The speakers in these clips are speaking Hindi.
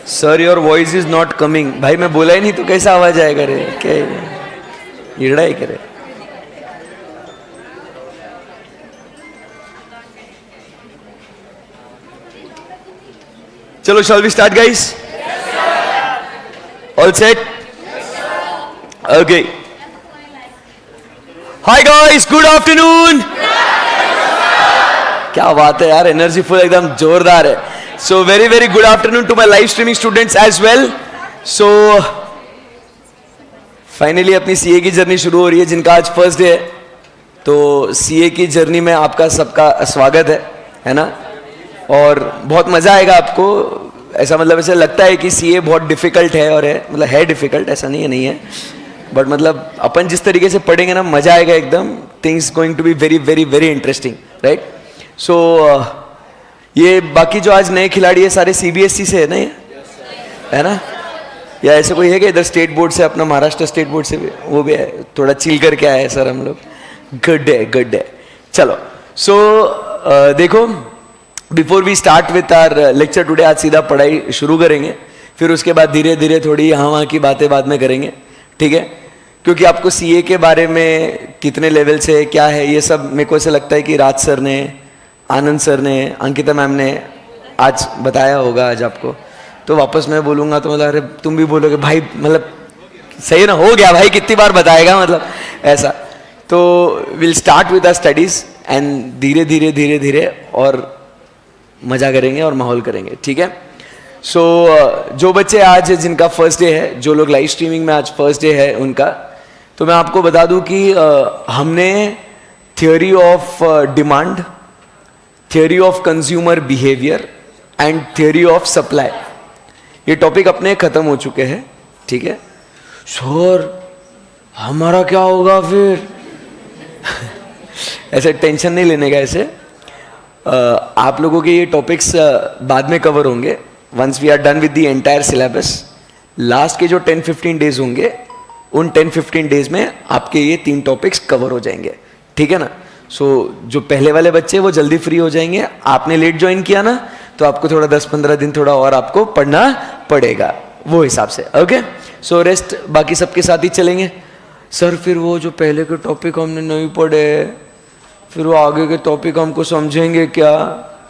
Sir your voice is not coming. भाई मैं बोला ही नहीं तो कैसा आवाज आएगा रे? क्या ईड़ा ही करे। चलो shall we start guys? All set? Okay. Hi guys, good afternoon. क्या बात है यार, एनर्जी फुल एकदम जोरदार है। So very very good afternoon to my live streaming students as well. So finally अपनी सीए की जर्नी शुरू हो रही है, जिनका आज फर्स्ट डे है। तो सीए की जर्नी में आपका सबका स्वागत है ना? और बहुत मजा आएगा आपको। ऐसा मतलब ऐसा लगता है कि सीए बहुत डिफिकल्ट है, और है मतलब है डिफिकल्ट, ऐसा नहीं है बट मतलब अपन जिस तरीके से पढ़ेंगे ना, मजा आएगा एकदम। Things going to be very very very interesting, right? So ये बाकी जो आज नए खिलाड़ी है सारे सीबीएसई से है ना? ये है ना? या ऐसे कोई है कि इधर स्टेट बोर्ड से, अपना महाराष्ट्र स्टेट बोर्ड से भी वो भी है? थोड़ा चिल करके आए हैं सर हम लोग। गुड है, गुड है। चलो सो देखो, before we start with our lecture today, आज सीधा पढ़ाई शुरू करेंगे, फिर उसके बाद धीरे धीरे थोड़ी यहाँ वहाँ की बातें बाद में करेंगे, ठीक है? क्योंकि आपको सीए के बारे में कितने लेवल से क्या है ये सब मेरे को ऐसा लगता है कि राज सर ने, आनंद सर ने, अंकिता मैम ने आज बताया होगा आज आपको। तो वापस मैं बोलूँगा तो मतलब अरे तुम भी बोलोगे भाई, मतलब सही ना, हो गया भाई, कितनी बार बताएगा, मतलब ऐसा। तो will start with our studies and धीरे धीरे धीरे धीरे और मज़ा करेंगे और माहौल करेंगे, ठीक है? सो जो बच्चे आज जिनका फर्स्ट डे है, जो लोग लाइव स्ट्रीमिंग में आज फर्स्ट डे है उनका, तो मैं आपको बता दूं कि हमने theory of demand, theory of consumer behaviour and theory of supply, ये टॉपिक अपने खत्म हो चुके हैं, ठीक है? सर हमारा क्या होगा फिर? ऐसे टेंशन नहीं लेने का। ऐसे आप लोगों के ये टॉपिक्स बाद में कवर होंगे once we are done with the entire syllabus. Last के जो 10-15 डेज होंगे, उन 10-15 डेज में आपके ये 3 टॉपिक्स कवर हो जाएंगे, ठीक है ना? सो जो पहले वाले बच्चे वो जल्दी फ्री हो जाएंगे। आपने लेट ज्वाइन किया ना, तो आपको थोड़ा 10-15 दिन थोड़ा और आपको पढ़ना पड़ेगा वो हिसाब से, ओके? सो रेस्ट बाकी सबके साथ ही चलेंगे। सर फिर वो जो पहले के टॉपिक हमने नहीं पढ़े, फिर वो आगे के टॉपिक हमको समझेंगे क्या?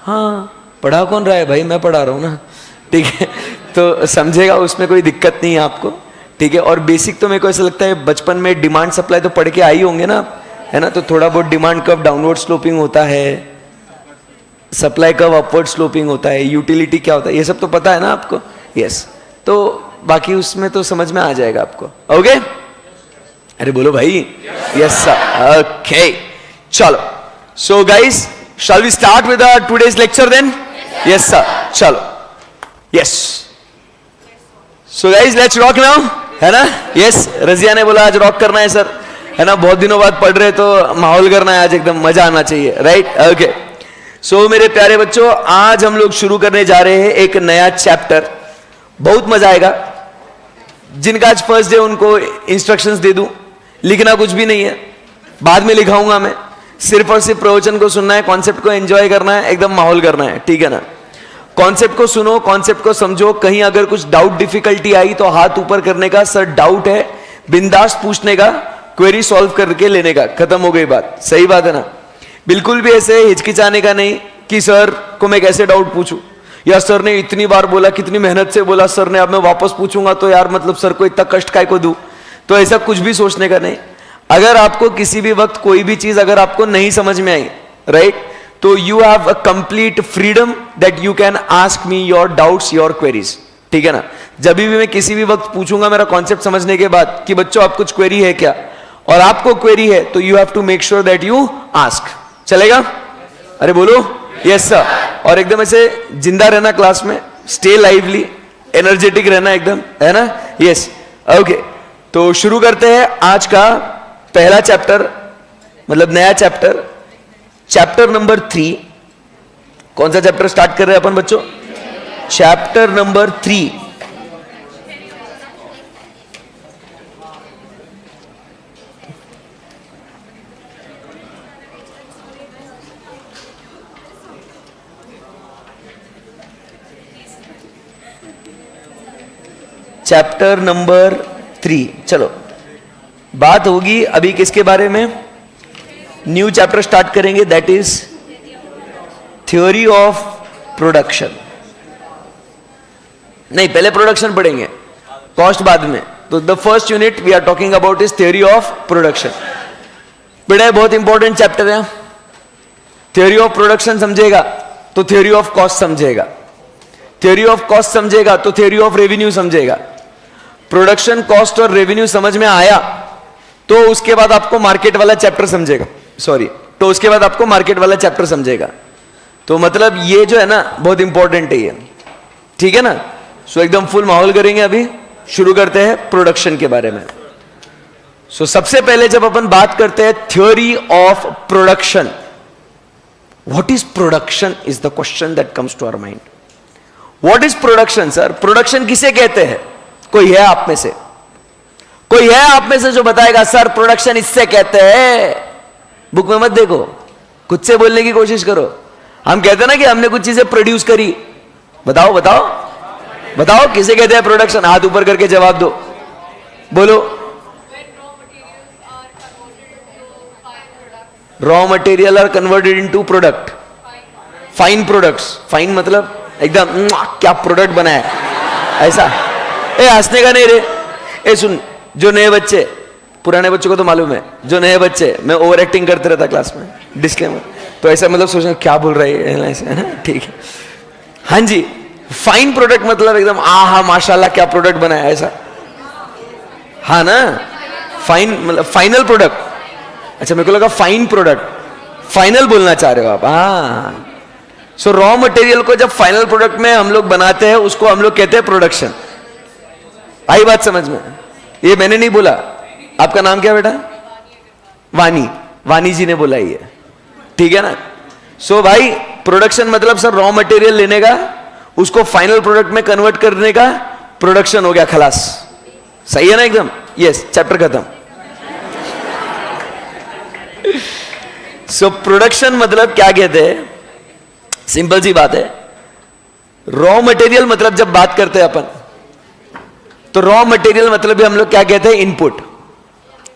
हाँ, पढ़ा कौन रहा है भाई? मैं पढ़ा रहा हूँ ना, ठीक है? तो समझेगा, उसमें कोई दिक्कत नहीं है आपको, ठीक है? और बेसिक तो मेरे को ऐसा लगता है बचपन में डिमांड सप्लाई तो पढ़ के आई होंगे ना, है ना? तो थोड़ा बहुत डिमांड कब डाउनवर्ड स्लोपिंग होता है, सप्लाई कब अपवर्ड स्लोपिंग होता है, यूटिलिटी क्या होता है, ये सब तो पता है ना आपको? यस। तो बाकी उसमें तो समझ में आ जाएगा आपको, ओके? अरे बोलो भाई। Yes sir, okay. चलो so guys, shall we start with today's lecture then? Yes sir, चलो। Yes, so guys let's rock now, है ना? यस, रजिया ने बोला आज रॉक करना है सर, है ना? बहुत दिनों बाद पढ़ रहे तो माहौल करना है आज, एकदम मजा आना चाहिए, राइट? ओके। सो मेरे प्यारे बच्चों, आज हम लोग शुरू करने जा रहे हैं एक नया चैप्टर। बहुत मजा आएगा। जिनका आज फर्स्ट डे उनको इंस्ट्रक्शंस दे दूं, लिखना कुछ भी नहीं है, बाद में लिखाऊंगा मैं। सिर्फ और सिर्फ प्रवचन को सुनना है, कॉन्सेप्ट को एंजॉय करना है, एकदम माहौल करना है, ठीक है ना? कॉन्सेप्ट को सुनो, कॉन्सेप्ट को समझो। कहीं अगर कुछ डाउट डिफिकल्टी आई तो हाथ ऊपर करने का, सर डाउट है, बिंदास पूछने का, क्वेरी सॉल्व करके लेने का, खत्म हो गई बात। सही बात है ना? बिल्कुल भी ऐसे हिचकिचाने का नहीं कि सर को मैं कैसे डाउट पूछूं, या सर ने इतनी बार बोला, कितनी मेहनत से बोला सर ने, अब मैं वापस पूछूंगा तो यार मतलब सर को इतना कष्ट काय को दूं। तो ऐसा कुछ भी सोचने का नहीं। अगर आपको किसी भी वक्त कोई भी चीज अगर आपको नहीं समझ में आई, राइट, तो you have a complete freedom that you can ask me your doubts, your queries, ठीक है ना? जब भी मैं किसी भी वक्त पूछूंगा मेरा कॉन्सेप्ट समझने के बाद कि बच्चों आप कुछ क्वेरी है क्या, और आपको क्वेरी है, तो you have to make sure that you ask. चलेगा? अरे बोलो यस सर। और एकदम ऐसे जिंदा रहना क्लास में, स्टे लाइवली, एनर्जेटिक रहना एकदम, है ना? Yes, okay. तो शुरू करते हैं आज का पहला चैप्टर, मतलब नया चैप्टर, चैप्टर नंबर 3। कौन सा चैप्टर स्टार्ट कर रहे हैं अपन बच्चों? Chapter number 3। Chapter number 3। चलो बात होगी अभी किसके बारे में? न्यू चैप्टर स्टार्ट करेंगे, that is theory of production. नहीं, पहले प्रोडक्शन पढ़ेंगे, कॉस्ट बाद में। तो the first unit we are talking about is theory of production. बेटा बहुत इंपॉर्टेंट चैप्टर है। थ्योरी ऑफ प्रोडक्शन समझेगा तो थ्योरी ऑफ कॉस्ट समझेगा, थ्योरी ऑफ कॉस्ट समझेगा तो थ्योरी ऑफ रेवेन्यू समझेगा। प्रोडक्शन, कॉस्ट और रेवेन्यू समझ में आया तो उसके बाद आपको मार्केट वाला चैप्टर समझेगा, तो उसके बाद आपको मार्केट वाला चैप्टर समझेगा। तो मतलब ये जो है ना बहुत इंपॉर्टेंट है ये, ठीक है ना। सो एकदम फुल माहौल करेंगे। अभी शुरू करते हैं प्रोडक्शन के बारे में। सो सबसे पहले जब अपन बात करते हैं theory of production, what is production is the question that comes to our mind. What is production sir? Production किसे कहते हैं? कोई है आप में से, कोई है आप में से जो बताएगा सर प्रोडक्शन इससे कहते हैं? बुक में मत देखो, खुद से बोलने की कोशिश करो। हम कहते हैं ना कि हमने कुछ चीजें प्रोड्यूस करी। बताओ बताओ बताओ किसे कहते हैं प्रोडक्शन? हाथ ऊपर करके जवाब दो, बोलो। Raw material are converted into product, fine products. Fine मतलब एकदम क्या प्रोडक्ट बनाया ऐसा। ए हंसने का नहीं रे। ए सुन, जो नए बच्चे, पुराने बच्चों को तो मालूम है, जो नए बच्चे, मैं ओवर एक्टिंग करते रहता क्लास में, डिस्क्लेमर, तो ऐसा मतलब सोचना क्या बोल रहे हैं ऐसे, है ना, ठीक है। हाँ जी, फाइन प्रोडक्ट मतलब एकदम आहा माशाल्लाह क्या प्रोडक्ट बनाया ऐसा, हाँ ना। फाइन मतलब फाइनल प्रोडक्ट। अच्छा मेरे को लगा फाइन प्रोडक्ट, फाइनल बोलना चाह रहे हो आप। हाँ, सो रॉ मटेरियल को जब फाइनल प्रोडक्ट में हम लोग बनाते हैं उसको हम लोग कहते हैं प्रोडक्शन। आई बात समझ में? ये मैंने नहीं बोला। आपका नाम क्या बेटा? वानी, वानी जी ने बोला ये, ठीक है ना। सो भाई प्रोडक्शन मतलब सर रॉ मटेरियल लेने का, उसको फाइनल प्रोडक्ट में कन्वर्ट करने का, प्रोडक्शन हो गया, खलास। सही है ना एकदम? यस, चैप्टर खत्म। सो प्रोडक्शन मतलब क्या कहते हैं? सिंपल सी बात है। रॉ मटेरियल मतलब जब बात करते हैं अपन, तो रॉ मटेरियल मतलब भी हम लोग क्या कहते हैं? इनपुट।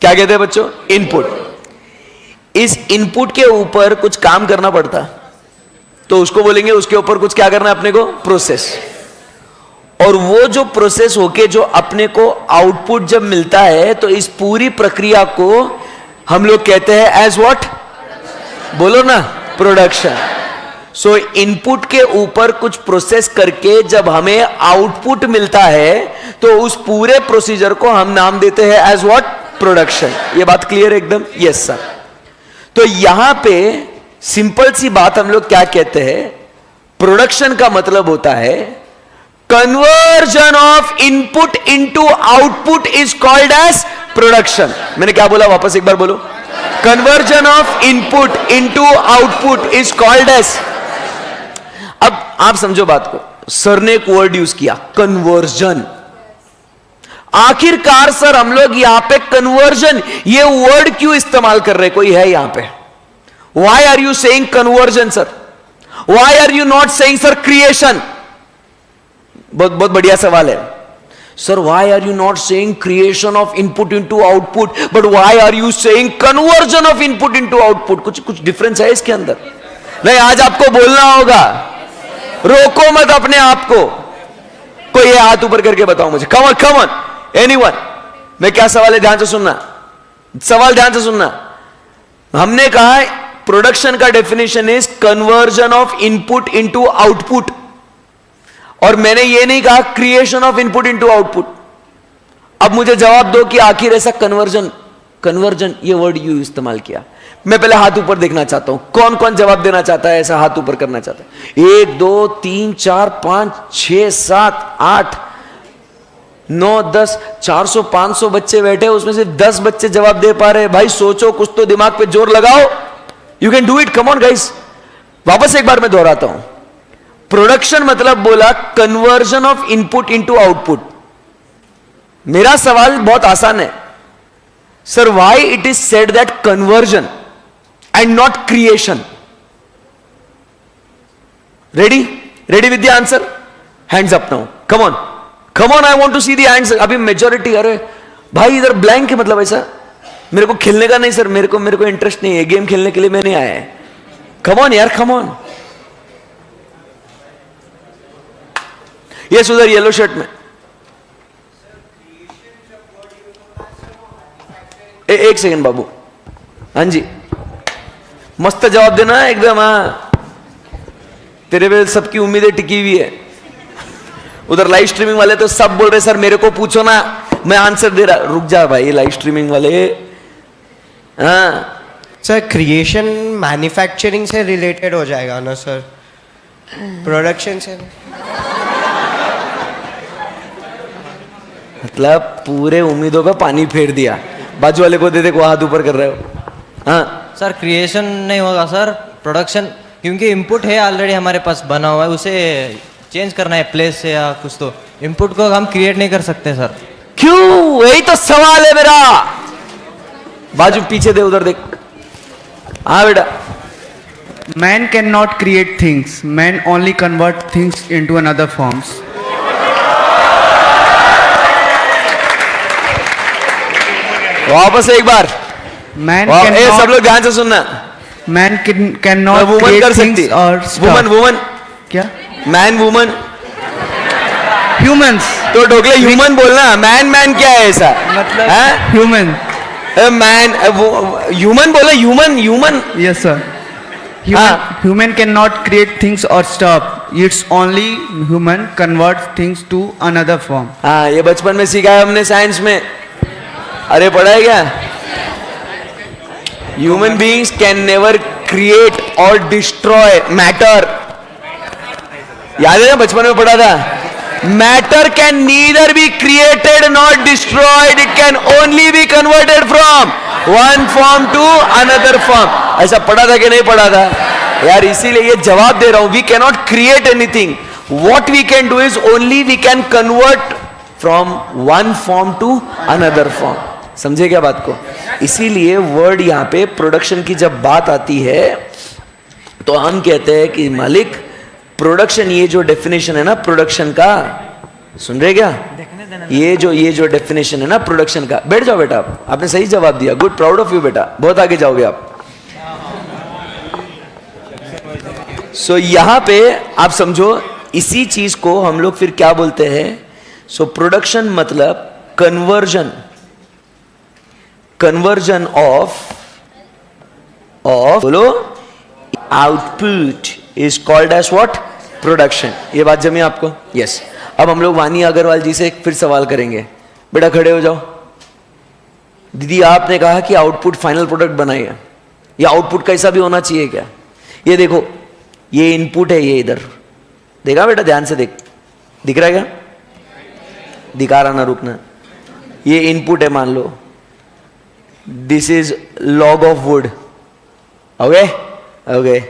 क्या कहते हैं बच्चों? इनपुट। इस इनपुट के ऊपर कुछ काम करना पड़ता तो उसको बोलेंगे उसके ऊपर कुछ क्या करना है अपने को? प्रोसेस। और वो जो प्रोसेस होके जो अपने को आउटपुट जब मिलता है तो इस पूरी प्रक्रिया को हम लोग कहते हैं एज व्हाट? बोलो ना, प्रोडक्शन। सो इनपुट के ऊपर कुछ प्रोसेस करके जब हमें आउटपुट मिलता है तो उस पूरे प्रोसीजर को हम नाम देते हैं एज व्हाट? प्रोडक्शन। ये बात क्लियर है एकदम? Yes sir. तो यहां पे सिंपल सी बात हम लोग क्या कहते हैं? प्रोडक्शन का मतलब होता है conversion of input into output is called as production. मैंने क्या बोला? वापस एक बार बोलो। Conversion of input into output is called as. अब आप समझो बात को। सर ने एक वर्ड यूज किया, कन्वर्जन। आखिरकार सर हम लोग यहां पे कन्वर्जन ये वर्ड क्यों इस्तेमाल कर रहे? कोई है यहां पे? Why are you saying conversion sir? Why are you not saying sir creation? बहुत बहुत बढ़िया सवाल है sir. Why are you not saying creation of input into output, but why are you saying conversion of input into output? कुछ डिफरेंस है इसके अंदर? नहीं, आज आपको बोलना होगा, रोको मत अपने आप को। कोई ये हाथ ऊपर करके बताओ मुझे, कम ऑन कम ऑन, एनीवन। मैं क्या सवाल है ध्यान से सुनना, सवाल ध्यान से सुनना। हमने कहा प्रोडक्शन का definition is conversion of input into output, और मैंने ये नहीं कहा creation of input into output. अब मुझे जवाब दो कि आखिर ऐसा कन्वर्जन ये वर्ड यू इस्तेमाल किया। मैं पहले हाथ ऊपर देखना चाहता हूं, कौन कौन जवाब देना चाहता है? ऐसा हाथ ऊपर करना चाहता है? 1 2 3 4 5 6 7 8 9 10 400 500 बच्चे बैठे, उसमें से 10 बच्चे जवाब दे पा रहे हैं। भाई सोचो, कुछ तो दिमाग पे जोर लगाओ। You can do it, come on guys. वापस एक बार मैं दोहराता हूं। प्रोडक्शन मतलब बोला conversion of input into output. मेरा सवाल बहुत आसान है sir, why it is said that conversion and not creation? Ready? Ready with the answer? Hands up now, come on, come on, I want to see the hands. अभी मेजॉरिटी, अरे भाई इधर ब्लैंक है, मतलब ऐसा मेरे को खेलने का नहीं सर, मेरे को इंटरेस्ट नहीं है, गेम खेलने के लिए मैं नहीं आया है. कम ऑन यार, कम ऑन. ये उधर येलो शर्ट में, एक सेकंड बाबू. हाँ जी, मस्त जवाब देना एकदम. हाँ, तेरे पे सबकी उम्मीदें टिकी हुई है. उधर लाइव स्ट्रीमिंग वाले तो सब बोल रहे सर मेरे को पूछो ना, मैं आंसर दे रहा. रुक जा भाई, लाइव स्ट्रीमिंग वाले. हाँ सर, क्रिएशन मैन्युफैक्चरिंग से रिलेटेड हो जाएगा ना सर, प्रोडक्शन से? मतलब पूरे उम्मीदों पे पानी फेर दिया. बाजू वाले को दे दे, को हाथ ऊपर कर रहे हो. हाँ सर, क्रिएशन नहीं होगा सर, प्रोडक्शन, क्योंकि इनपुट है ऑलरेडी हमारे पास बना हुआ है, उसे चेंज करना है प्लेस से या कुछ, तो इनपुट को हम क्रिएट नहीं कर सकते सर. क्यों, यही तो सवाल है मेरा. बाजू पीछे दे, उधर देख. हाँ बेटा. Man cannot create things. Man only convert things into another forms. वापस एक बार. Man सब cannot. लोग ध्यान से सुनना. Man cannot वुमन create कर things सकती. or stuff. वुमन क्या? Man woman. Humans. तो ढोकले ह्यूमन बोलना. मैन क्या है ऐसा? मतलब human. मैन ह्यूमन बोले. Human. Yes sir. Human cannot create things or stuff. It's only human converts things to another form. हाँ, ये बचपन में सीखा है हमने साइंस में. अरे पढ़ा है क्या? Human beings can never create और डिस्ट्रॉय मैटर. याद है ना, बचपन में पढ़ा था. Matter can neither be created not destroyed, it can only be converted from one form to another form. ऐसा पढ़ा था कि नहीं पढ़ा था यार? इसीलिए ये जवाब दे रहा हूं. We can not create anything. What we can do is only we can convert from one form to another form. समझे क्या बात को? इसीलिए वर्ड यहां पे प्रोडक्शन की जब बात आती है तो हम कहते हैं कि मालिक प्रोडक्शन, ये जो डेफिनेशन है ना प्रोडक्शन का, सुन रहे क्या? ये जो डेफिनेशन है ना प्रोडक्शन का. बैठ जाओ बेटा, आपने सही जवाब दिया. गुड, प्राउड ऑफ यू बेटा, बहुत आगे जाओगे आप. सो यहां पे आप समझो, इसी चीज को हम लोग फिर क्या बोलते हैं? सो प्रोडक्शन मतलब कन्वर्जन ऑफ बोलो output is called as what? Production. ये बात जमी आपको? यस. अब हम लोग वानी अग्रवाल जी से फिर सवाल करेंगे. बेटा खड़े हो जाओ. दीदी आपने कहा कि आउटपुट फाइनल प्रोडक्ट बनाइए. ये आउटपुट कैसा भी होना चाहिए क्या? ये देखो, ये इनपुट है, ये इधर देखा बेटा, ध्यान से देख. दिख रहा है क्या? दिखा रहा ना, रुकना. ये इनपुट है, मान लो this is log of wood. Okay.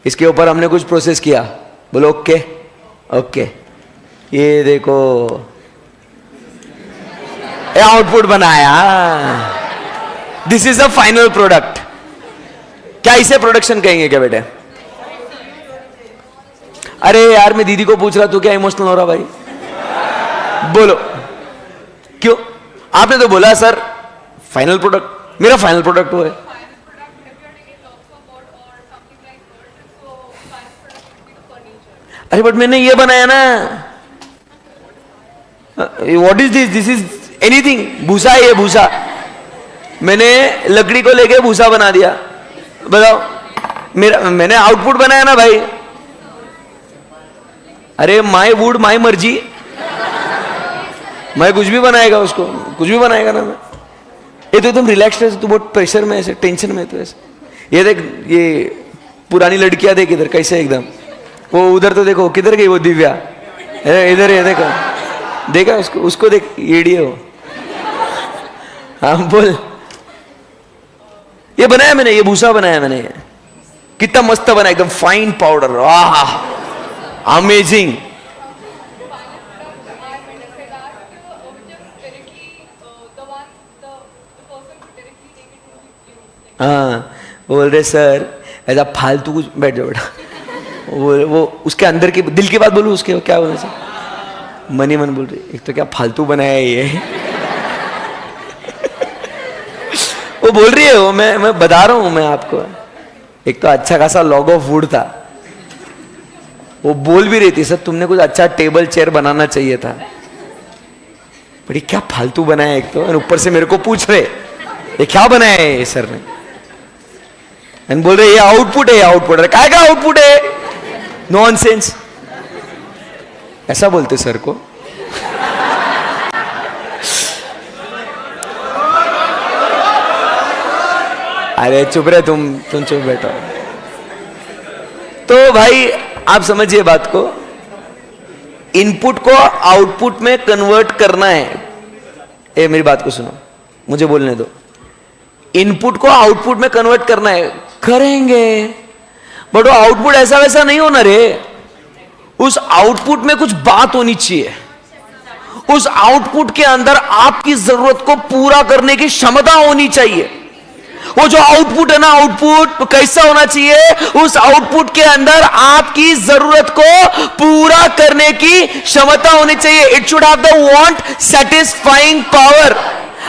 इसके ऊपर हमने कुछ प्रोसेस किया. बोलो ओके. ये देखो, ये आउटपुट बनाया. This is a final product. क्या इसे प्रोडक्शन कहेंगे क्या बेटे? अरे यार, मैं दीदी को पूछ रहा, तू क्या इमोशनल हो रहा भाई? बोलो क्यों? आपने तो बोला सर फाइनल प्रोडक्ट. मेरा फाइनल प्रोडक्ट वो है. अरे बट मैंने ये बनाया ना. What is this? This is anything. भूसा है ये, भूसा. मैंने लकड़ी को लेके भूसा बना दिया. बताओ, मैंने आउटपुट बनाया ना भाई. अरे माय वुड माय मर्जी. मैं कुछ भी बनाएगा, उसको कुछ भी बनाएगा ना. मैं ये तो एकदम रिलैक्स है. तू बहुत प्रेशर में, ऐसे टेंशन में. तो ऐसे ये देख, ये पुरानी लड़कियां देख इधर कैसे एकदम. वो उधर तो देखो, किधर गई वो दिव्या? इधर है, देखो, देखा उसको देख, एडी है वो. हाँ बोल. ये बनाया मैंने, ये भूसा बनाया मैंने. कितना मस्त बना, एकदम फाइन पाउडर. वाह, अमेजिंग. हाँ, बोल रहे सर ऐसा फालतू कुछ. बैठ जाओ बेटा. वो उसके अंदर की दिल की बात बोलूं, उसके क्या बोले सर? मनी मन बोल रही एक तो क्या फालतू बनाया है ये वो बोल रही है वो मैं बता रहा हूं मैं आपको, एक तो अच्छा खासा लॉग ऑफ वुड था, वो बोल भी रही थी सर तुमने कुछ अच्छा टेबल चेयर बनाना चाहिए था, बड़ी क्या फालतू बनाया एक तो, और ऊपर से मेरे को पूछ रहे ये क्या बनाया है ये सर ने, एंड बोल रहे ये आउटपुट है, ये आउटपुट है, काय का आउटपुट है, नॉनसेंस, ऐसा बोलते सर को। अरे चुप रहे तुम चुप बैठो। तो भाई आप समझिए बात को, इनपुट को आउटपुट में कन्वर्ट करना है। ए मेरी बात को सुनो, मुझे बोलने दो। इनपुट को आउटपुट में कन्वर्ट करना है, करेंगे, बट वो आउटपुट ऐसा वैसा नहीं होना रे, उस आउटपुट में कुछ बात होनी चाहिए, उस आउटपुट के अंदर आपकी जरूरत को पूरा करने की क्षमता होनी चाहिए। वो जो आउटपुट है ना, आउटपुट कैसा होना चाहिए, उस आउटपुट के अंदर आपकी जरूरत को पूरा करने की क्षमता होनी चाहिए। It should have the want satisfying power.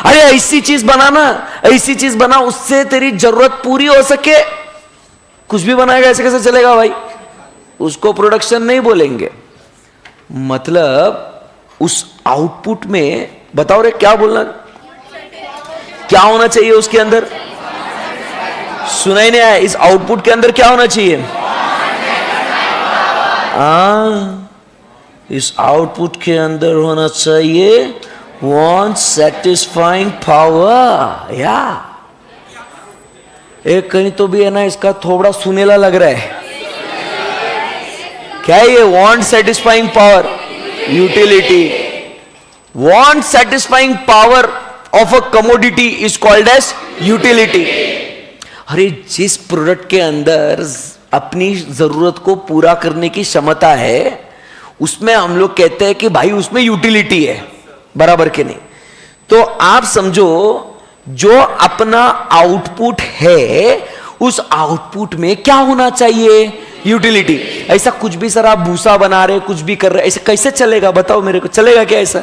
अरे ऐसी चीज बनाना, ऐसी चीज बना उससे तेरी जरूरत पूरी हो सके। कुछ भी बनाएगा ऐसे कैसे चलेगा भाई, उसको प्रोडक्शन नहीं बोलेंगे। मतलब उस आउटपुट में बताओ रे क्या बोलना, क्या होना चाहिए उसके अंदर, सुना ही नहीं आया, इस आउटपुट के अंदर क्या होना चाहिए, इस आउटपुट के अंदर होना चाहिए वांट सेटिस्फाइंग पावर। या एक कहीं तो भी है ना, इसका थोड़ा सुनेला लग रहा है, क्या है ये want satisfying power, utility. Want satisfying power of a commodity is called as utility. अरे जिस प्रोडक्ट के अंदर अपनी जरूरत को पूरा करने की क्षमता है, उसमें हम लोग कहते हैं कि भाई उसमें यूटिलिटी है, बराबर के नहीं। तो आप समझो जो अपना आउटपुट है, उस आउटपुट में क्या होना चाहिए, यूटिलिटी। ऐसा कुछ भी सर आप भूसा बना रहे, कुछ भी कर रहे, ऐसे कैसे चलेगा बताओ मेरे को, चलेगा क्या ऐसा,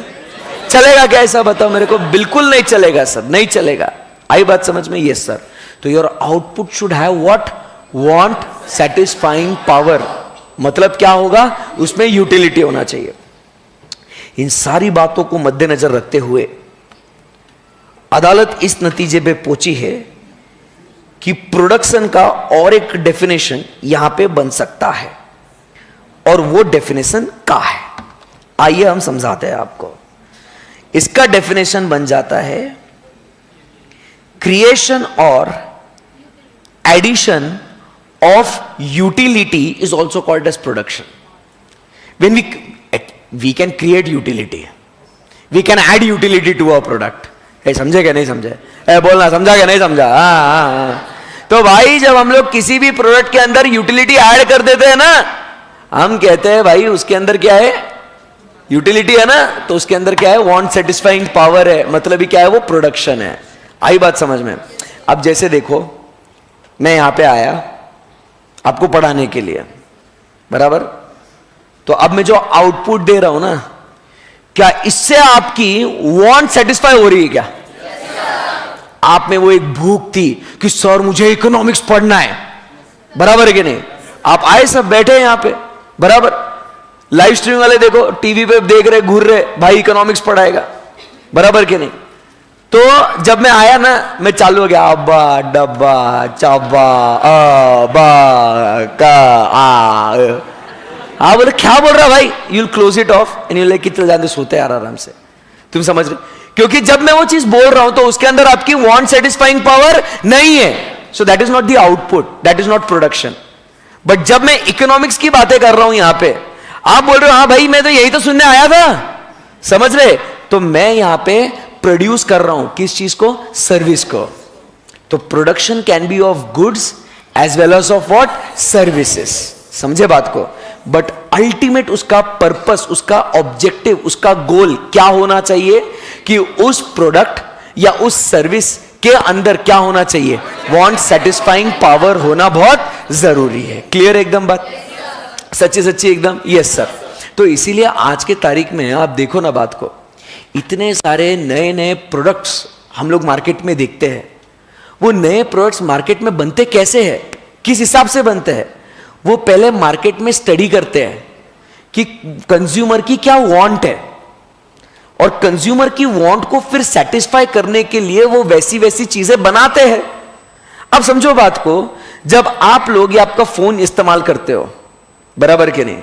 चलेगा क्या ऐसा बताओ मेरे को, बिल्कुल नहीं चलेगा सर, नहीं चलेगा। आई बात समझ में, यस सर। तो your output should have what, want satisfying power. मतलब क्या होगा, उसमें यूटिलिटी होना चाहिए। इन सारी बातों को मद्देनजर रखते हुए अदालत इस नतीजे पे पहुंची है कि प्रोडक्शन का और एक डेफिनेशन यहां पे बन सकता है, और वो डेफिनेशन क्या है आइए हम समझाते हैं आपको। इसका डेफिनेशन बन जाता है क्रिएशन और addition of utility is also called as production. When we can create utility, we can add utility to our product। समझे क्या नहीं समझे, बोलना समझा क्या नहीं समझा। तो भाई जब हम लोग किसी भी प्रोडक्ट के अंदर यूटिलिटी ऐड कर देते हैं ना, हम कहते हैं भाई उसके अंदर क्या है, यूटिलिटी है ना, तो उसके अंदर क्या है, वांट सेटिस्फाइंग पावर है, मतलब ही क्या है, वो प्रोडक्शन है। आई बात समझ में। अब जैसे देखो मैं यहां पे आया आपको पढ़ाने के लिए, बराबर, तो अब मैं जो आउटपुट दे रहा हूं ना, क्या इससे आपकी वांट सेटिस्फाई हो रही है क्या? आप में वो एक भूख थी कि सर मुझे इकोनॉमिक्स पढ़ना है, बराबर है कि नहीं? आप आए सब बैठे यहां पे, बराबर, लाइव स्ट्रीम वाले देखो टीवी पे देख रहे, घूर रहे, भाई इकोनॉमिक्स पढ़ाएगा, बराबर के नहीं? तो जब मैं आया ना, मैं चालू हो गया अब्बा डब्बा चाबा का हाँ बोले क्या बोल रहा भाई, you close it of and you like कि चल जाते, सोते यार आराम से। तुम समझ रहे, क्योंकि जब मैं वो चीज बोल रहा हूं तो उसके अंदर आपकी वांट सेटिस्फाइंग पावर नहीं है, so that is not the output, that is not production. But जब मैं इकोनॉमिक्स की बातें कर रहा हूं यहां पे, आप बोल रहे हो हाँ भाई मैं तो यही तो सुनने आया था, समझ रहे, तो मैं यहां पे प्रोड्यूस कर रहा हूं किस चीज को, सर्विस को। तो production can be of goods as well as of what, services. समझे बात को? बट अल्टीमेट उसका पर्पस, उसका ऑब्जेक्टिव, उसका गोल क्या होना चाहिए कि उस प्रोडक्ट या उस सर्विस के अंदर क्या होना चाहिए, वांट सेटिस्फाइंग पावर होना बहुत जरूरी है। क्लियर एकदम बात, सच्ची सच्ची एकदम, यस सर। तो इसीलिए आज के तारीख में आप देखो ना बात को, इतने सारे नए नए प्रोडक्ट्स हम लोग मार्केट में देखते हैं। वो नए प्रोडक्ट्स मार्केट में बनते कैसे हैं, किस हिसाब से बनते हैं, वो पहले मार्केट में स्टडी करते हैं कि कंज्यूमर की क्या वांट है, और कंज्यूमर की वांट को फिर सेटिस्फाई करने के लिए वो वैसी वैसी चीजें बनाते हैं। अब समझो बात को, जब आप लोग ये आपका फोन इस्तेमाल करते हो, बराबर के नहीं,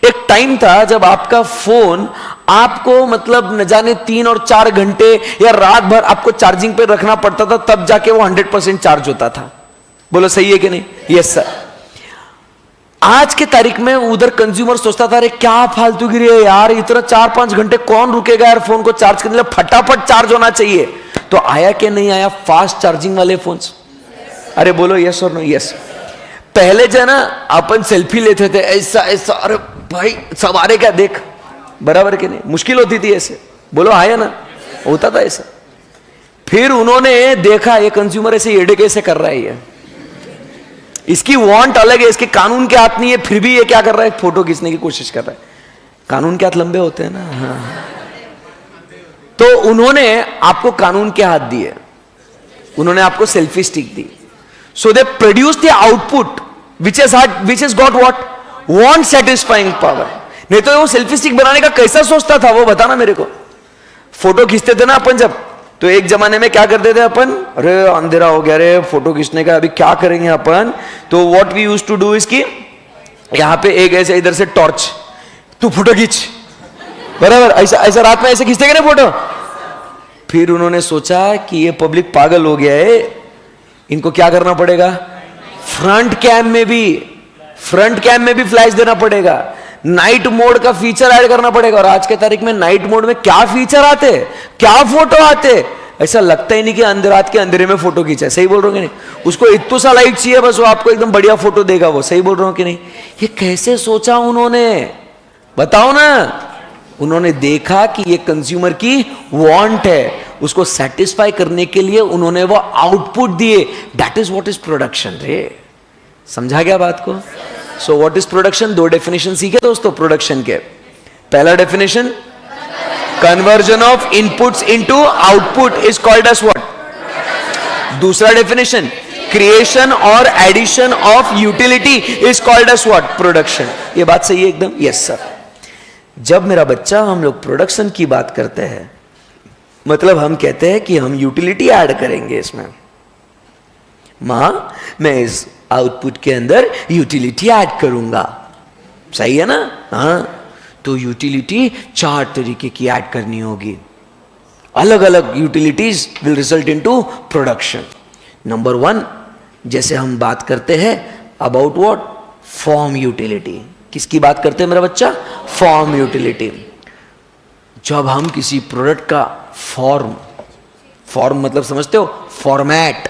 एक टाइम था जब आपका फोन आपको मतलब न जाने 3 और 4 घंटे या रात भर आपको चार्जिंग पे रखना पड़ता था, तब जाके वो 100% चार्ज होता था। बोलो सही है कि नहीं? Yes sir. आज के तारीख में उधर कंज्यूमर सोचता था, अरे क्या फालतूगिरी है यार, इतना 4-5 घंटे कौन रुकेगा यार फोन को चार्ज करने, फटाफट चार्ज होना चाहिए। तो आया कि नहीं आया फास्ट चार्जिंग वाले फोन्स? अरे बोलो यस और नो? यस। पहले जो है ना अपन सेल्फी लेते थे ऐसा ऐसा, अरे भाई सवारे क्या देख, बराबर के नहीं, मुश्किल होती थी ऐसे, बोलो आया ना, होता था ऐसा। फिर उन्होंने देखा ये कंज्यूमर ऐसे एड़े कैसे कर रहा है, ये इसकी वांट अलग है, इसके कानून के हाथ नहीं है, फिर भी ये क्या कर रहा है, फोटो खींचने की कोशिश कर रहा है। कानून के हाथ लंबे होते हैं ना। हाँ। तो उन्होंने आपको कानून के हाथ दिए, उन्होंने आपको selfie stick the, so they produce the output which has got what want satisfying power। नहीं तो वो सेल्फी स्टिक बनाने का कैसा सोचता था वो बताना मेरे को। फोटो खींचते थे ना अपन जब, तो एक जमाने में क्या करते थे अपन, अरे अंधेरा हो गया, अरे फोटो खींचने का अभी क्या करेंगे अपन, तो what we used to do is कि यहां पे एक ऐसे इधर से टॉर्च, तू फोटो खींच, बराबर, ऐसा ऐसा रात में ऐसे खींचते ना फोटो। फिर उन्होंने सोचा कि ये पब्लिक पागल हो गया है, इनको क्या करना पड़ेगा, फ्रंट कैम में भी फ्लैश देना पड़ेगा, नाइट मोड का फीचर ऐड करना पड़ेगा। और आज के तारीख में नाइट मोड में क्या फीचर आते, क्या फोटो आते, ऐसा लगता ही नहीं कि रात के अंधेरे में फोटो खींचा है। सही बोल रहा हूं कि नहीं? उसको इतना सा लाइट चाहिए बस, वो आपको एकदम बढ़िया फोटो देगा वो। सही बोल रहा हूं कि नहीं? ये कैसे सोचा उन्होंने, बताओ ना। उन्होंने देखा कि ये कंज्यूमर की वांट है, उसको सेटिस्फाई करने के लिए उन्होंने वो आउटपुट दिए। That is what is production रे। समझा गया बात को? So what is production? 2 definition सीखे दोस्तों प्रोडक्शन के। पहला definition, conversion of inputs into output is called as what. दूसरा डेफिनेशन, क्रिएशन और addition of utility is called as what, production. ये बात सही है एकदम? Yes sir. जब मेरा बच्चा हम लोग प्रोडक्शन की बात करते हैं, मतलब हम कहते हैं कि हम यूटिलिटी ऐड करेंगे इसमें, मां मैं इस आउटपुट के अंदर यूटिलिटी ऐड करूंगा, सही है ना? हाँ, तो यूटिलिटी 4 तरीके की ऐड करनी होगी, अलग अलग utilities will result into production. Number 1, जैसे हम बात करते हैं अबाउट व्हाट, फॉर्म यूटिलिटी। किसकी बात करते हैं मेरा बच्चा? Form utility. जब हम किसी प्रोडक्ट का फॉर्म मतलब समझते हो, फॉर्मेट,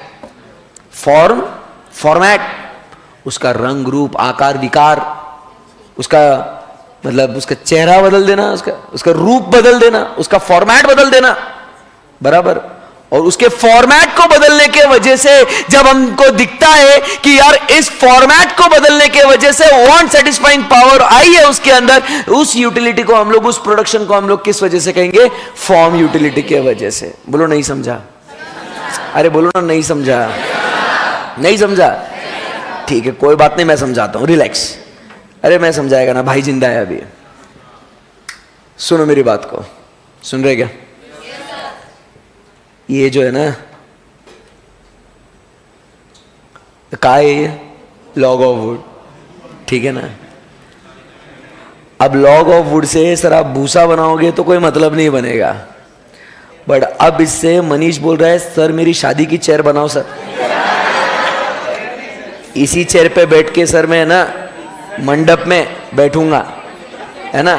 फॉर्मेट, उसका रंग रूप आकार विकार, उसका मतलब उसका चेहरा बदल देना, उसका रूप बदल देना, उसका फॉर्मेट बदल देना, बराबर। और उसके फॉर्मेट को बदलने के वजह से जब हमको दिखता है कि यार इस फॉर्मेट को बदलने के वजह से वांट सेटिस्फाइंग पावर आई है उसके अंदर, उस यूटिलिटी को हम लोग, उस प्रोडक्शन को हम लोग किस वजह से कहेंगे? फॉर्म यूटिलिटी के वजह से। बोलो नहीं समझा? अरे बोलो ना, नहीं समझा? नहीं समझा? ठीक है, कोई बात नहीं, मैं समझाता हूं, रिलैक्स। अरे मैं समझाएगा ना, भाई जिंदा है अभी। सुनो मेरी बात को, सुन रहे क्या? ये जो है ना, क्या है ये? लॉग ऑफ वुड, ठीक है ना? अब log of would say sir आप भूसा बनाओगे तो कोई मतलब नहीं बनेगा, बट अब इससे मनीष बोल रहा है सर मेरी शादी की चेयर बनाओ सर, इसी चेयर पे बैठ के सर मैं ना मंडप में बैठूंगा, है ना?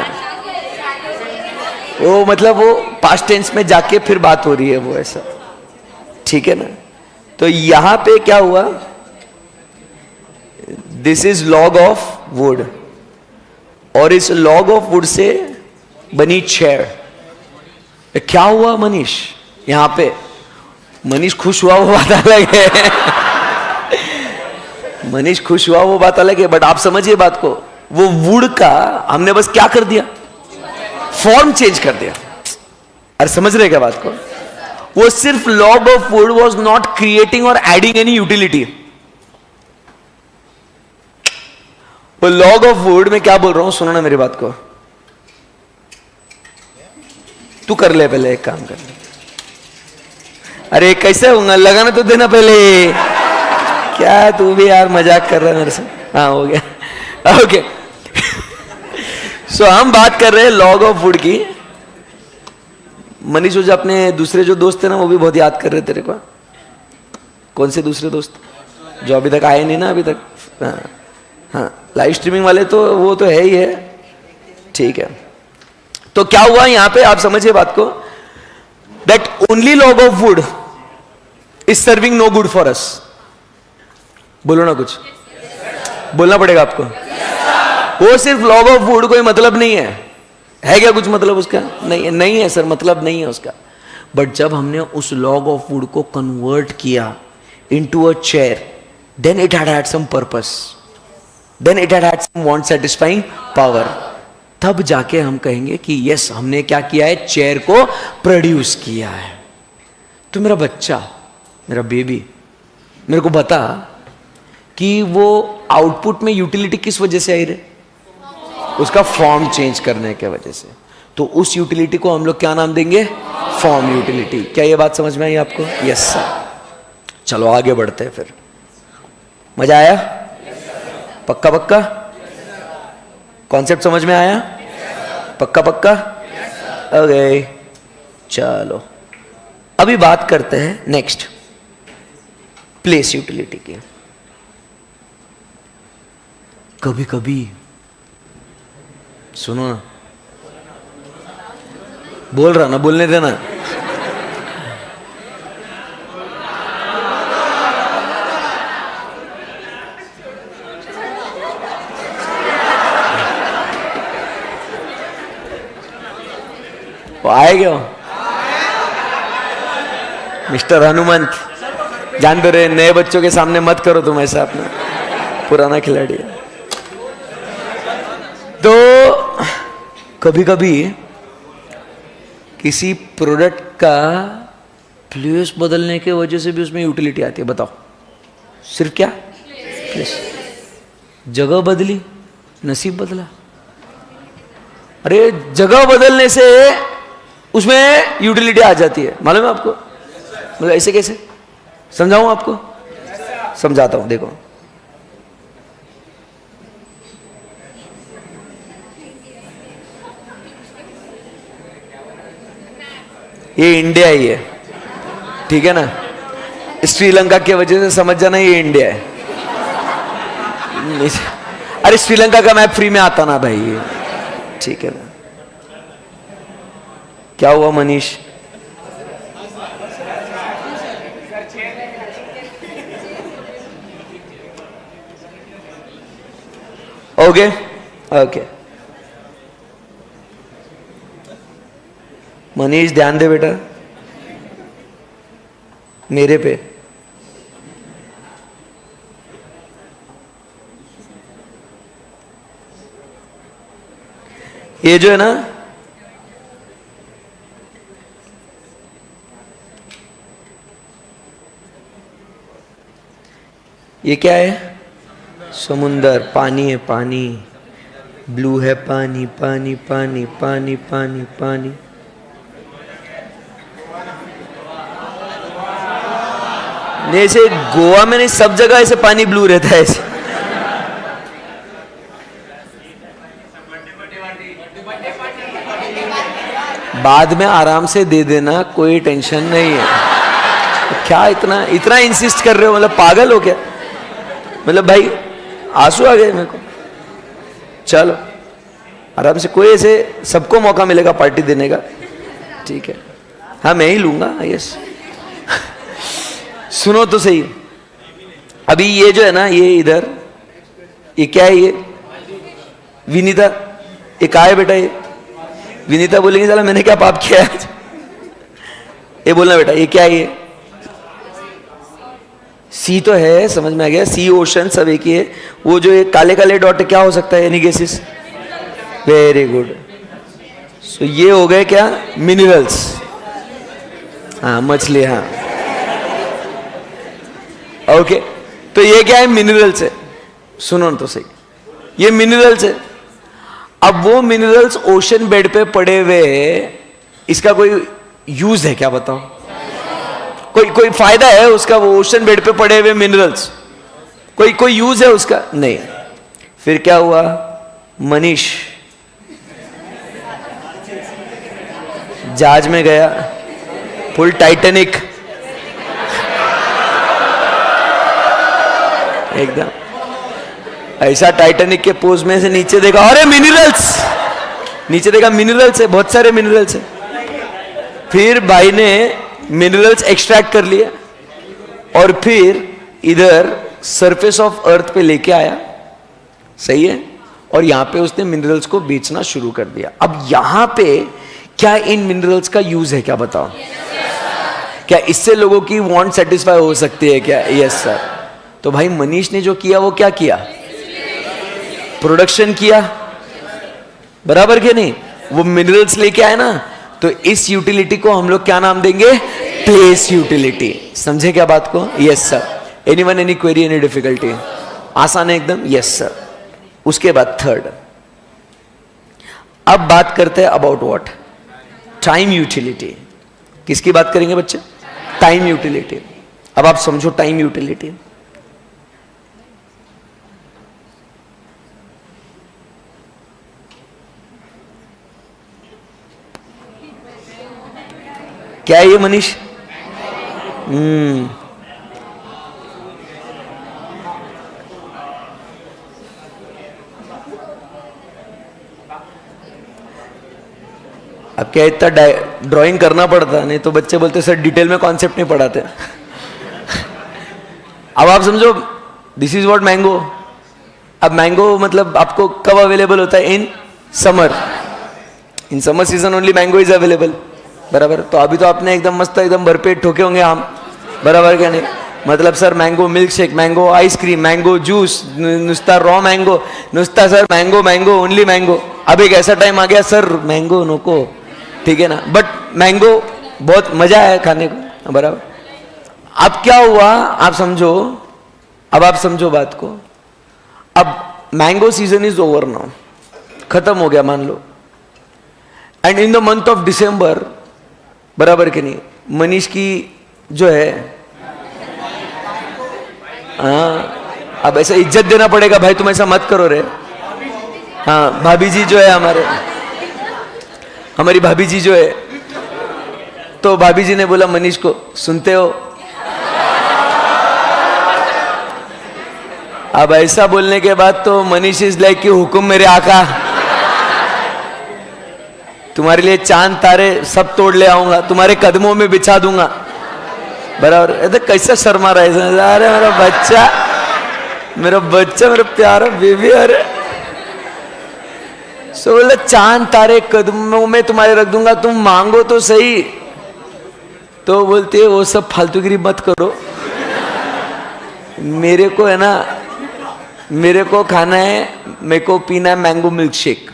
वो मतलब वो पास्ट टेंस में जाके फिर बात हो रही है वो, ऐसा, ठीक है ना? तो यहां पे क्या हुआ, this is log of would, और इस लॉग ऑफ वुड से बनी चेयर। क्या हुआ मनीष? यहां पे मनीष खुश हुआ वो बात अलग है मनीष खुश हुआ वो बात अलग है, बट आप समझिए बात को, वो वुड का हमने बस क्या कर दिया, फॉर्म चेंज कर दिया। अरे समझ रहे क्या बात को? वो सिर्फ log of would was not creating और एडिंग एनी यूटिलिटी। वो लॉग ऑफ वुड में क्या बोल रहा हूं, सुनो ना मेरी बात को। तू कर ले पहले, एक काम कर ले। अरे कैसे होगा, लगाना तो देना पहले। क्या तू भी यार मजाक कर रहा है मेरे से? हाँ हो गया, ओके। सो हम बात कर रहे हैं लॉग ऑफ वुड की। मनीष जो अपने दूसरे जो दोस्त थे ना, वो भी बहुत याद कर रहे तेरे को। कौन से दूसरे दोस्त जो अभी तक आए नहीं ना अभी तक? हाँ लाइव स्ट्रीमिंग वाले तो वो तो है ही है, ठीक है। तो क्या हुआ यहां पे, आप समझिए बात को, that only log of wood is serving no good for us. बोलो ना, कुछ बोलना पड़ेगा आपको। वो सिर्फ लॉग ऑफ वुड कोई मतलब नहीं है क्या कुछ मतलब उसका? नहीं है सर, मतलब नहीं है उसका। बट जब हमने उस लॉग ऑफ वुड को कन्वर्ट किया into a chair, then it had some purpose, then it had some want satisfying power. तब जाके हम कहेंगे कि यस, हमने क्या किया है, चेयर को प्रोड्यूस किया है। तो मेरा बच्चा, मेरा बेबी मेरे को बता कि वो आउटपुट में यूटिलिटी किस वजह से आई रे? उसका फॉर्म चेंज करने के वजह से। तो उस यूटिलिटी को हम लोग क्या नाम देंगे? Form utility. क्या ये बात समझ में आई आपको? Yes sir. चलो आगे बढ़ते हैं फिर। मजा आया? पक्का पक्का? कॉन्सेप्ट समझ में आया? पक्का पक्का? ओके चलो अभी बात करते हैं नेक्स्ट, प्लेस यूटिलिटी की। कभी कभी सुनो ना, बोल रहा ना, बोलने देना। वो आएगा मिस्टर हनुमंत, जान दो रे, नए बच्चों के सामने मत करो तुम ऐसा, अपना पुराना खिलाड़ी है। तो कभी कभी किसी प्रोडक्ट का प्लेस बदलने के वजह से भी उसमें यूटिलिटी आती है। बताओ, सिर्फ क्या प्लेस? जगह बदली, नसीब बदला। अरे जगह बदलने से उसमें यूटिलिटी आ जाती है, मालूम है आपको? मतलब ऐसे कैसे समझाऊं आपको? समझाता हूं, देखो। ये इंडिया ही है, ठीक है ना? श्रीलंका की वजह से समझ जाना ये इंडिया है। अरे श्रीलंका का मैप फ्री में आता ना भाई, ठीक है ना? क्या हुआ मनीष? ओके ओके मनीष ध्यान दे बेटा मेरे पे। ये जो है ना, ये क्या है? समुंदर, पानी है, पानी ब्लू है, पानी पानी पानी पानी पानी पानी। ऐसे गोवा में नहीं, सब जगह ऐसे पानी ब्लू रहता है ऐसे। बाद में आराम से दे देना, कोई टेंशन नहीं है। क्या इतना इतना इंसिस्ट कर रहे हो? मतलब पागल हो क्या? मतलब भाई आंसू आ गए मेरे को। चलो आराम से, कोई ऐसे सबको मौका मिलेगा पार्टी देने का, ठीक है? हाँ मैं ही लूंगा, यस। सुनो तो सही, अभी ये जो है ना, ये इधर, ये क्या है? ये विनीता, ये कहा है बेटा? ये विनीता बोलेंगे साला मैंने क्या पाप किया है? ये बोलना बेटा, ये क्या है? सी तो है, समझ में आ गया, सी ओशन सब एक ही है। वो जो ये काले काले डॉट क्या हो सकता है, any guesses? Very good. So ये हो गए क्या, मिनरल्स। हाँ मछली, हाँ ओके। तो ये क्या है, मिनरल्स है। सुनो तो सही, ये मिनरल्स है। अब वो मिनरल्स ओशन बेड पे पड़े हुए, इसका कोई यूज है क्या, बताओ? कोई फायदा है उसका? वो ओशन बेड पे पड़े हुए मिनरल्स, कोई यूज है उसका? नहीं। फिर क्या हुआ, मनीष जहाज में गया, फुल टाइटैनिक एकदम ऐसा, टाइटैनिक के पोज में से नीचे देखा, अरे मिनरल्स, नीचे देखा मिनरल्स है, बहुत सारे मिनरल्स है। फिर भाई ने मिनरल्स एक्सट्रैक्ट कर लिए और फिर इधर सरफेस ऑफ अर्थ पे लेके आया, सही है, और यहां पे उसने मिनरल्स को बेचना शुरू कर दिया। अब यहां पे क्या इन मिनरल्स का यूज है क्या, बताओ? क्या इससे लोगों की वांट सेटिस्फाई हो सकती है क्या? Yes sir. तो भाई मनीष ने जो किया वो क्या किया, प्रोडक्शन किया, बराबर के नहीं? वो मिनरल्स लेके आए ना, तो इस यूटिलिटी को हम लोग क्या नाम देंगे, प्लेस यूटिलिटी। समझे क्या बात को? Yes sir. Anyone, any query, any difficulty? आसान है एकदम? Yes sir. उसके बाद थर्ड, अब बात करते हैं अबाउट व्हाट, टाइम यूटिलिटी। किसकी बात करेंगे बच्चे? Time utility. अब आप समझो टाइम यूटिलिटी। क्या है ये मनीष? अब क्या इतना ड्राइंग करना पड़ता, नहीं तो बच्चे बोलते सर डिटेल में कॉन्सेप्ट नहीं पढ़ाते। अब आप समझो, दिस इज व्हाट मैंगो। अब मैंगो मतलब आपको कब अवेलेबल होता है? In summer. In summer season only mango is available, बराबर। तो अभी तो आपने एकदम मस्त एकदम भरपेट ठोके होंगे आम, बराबर क्या नहीं? मतलब sir mango milk shake, mango ice cream, mango juice, नुस्ता रॉ मैंगो, नुस्ता sir mango mango only mango. अब एक ऐसा टाइम आ गया सर मैंगो नको, ठीक है ना, बट मैंगो बहुत मजा है खाने को, बराबर। अब क्या हुआ आप समझो, अब आप समझो बात को। अब mango season is over now, खत्म हो गया मान लो, and in the month of December, बराबर के नहीं, मनीष की जो है, हाँ अब ऐसा इज्जत देना पड़ेगा भाई, तुम ऐसा मत करो रे। हाँ भाभी जी जो है हमारी भाभी जी जो है, तो भाभी जी ने बोला मनीष को, सुनते हो? अब ऐसा बोलने के बाद तो मनीष इज लाइक कि हुकुम मेरे आका, तुम्हारे लिए चांद तारे सब तोड़ ले आऊंगा, तुम्हारे कदमों में बिछा दूंगा, बराबर। ऐसा कैसा शर्मा रहा है, अरे मेरा बच्चा मेरा प्यारा बेबी, अरे सो बोला चांद तारे कदमों में तुम्हारे रख दूंगा, तुम मांगो तो सही। तो बोलते वो सब फालतूगिरी मत करो, मेरे को है ना, मेरे को खाना है, मेरे को पीना है मैंगो मिल्क शेक।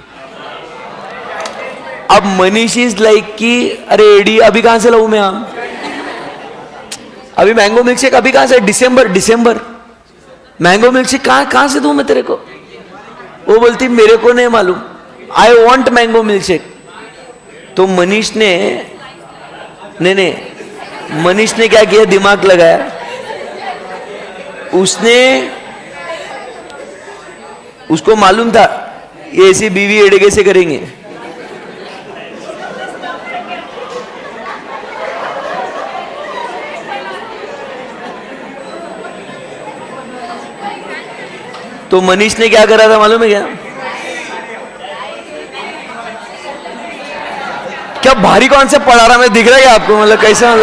अब मनीष इज लाइक कि अरे एडी अभी कहां से लाऊं मैं आम, अभी मैंगो मिल्क शेक अभी कहां से, दिसंबर मैंगो मिल्क शेक कहां से दूं मैं तेरे को? वो बोलती मेरे को नहीं मालूम, I want mango milk shake. तो मनीष ने मनीष ने क्या किया, दिमाग लगाया, उसको मालूम था ये ऐसी बीवी एड़े से करेंगे, तो मनीष ने क्या करा था मालूम है क्या? क्या भारी कौन से पढ़ा रहा, मैं दिख रहा है क्या आपको? मतलब कैसा,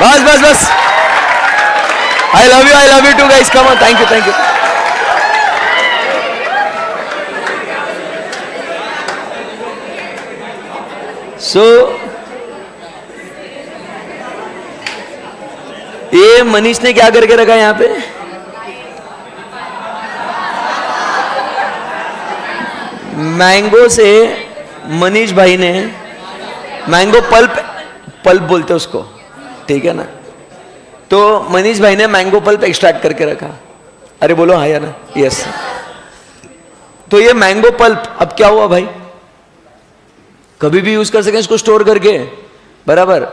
मतलब बस I love you too guys, come on, thank you. So Manish ने क्या करके रखा है यहां पे? मैंगो से मनीष भाई ने मैंगो पल्प बोलते उसको, ठीक है ना? तो मनीष भाई ने मैंगो पल्प एक्सट्रैक्ट करके रखा। अरे बोलो हाँ या ना? यस। तो ये मैंगो पल्प अब क्या हुआ भाई? कभी भी यूज कर सकें इसको स्टोर करके, बराबर?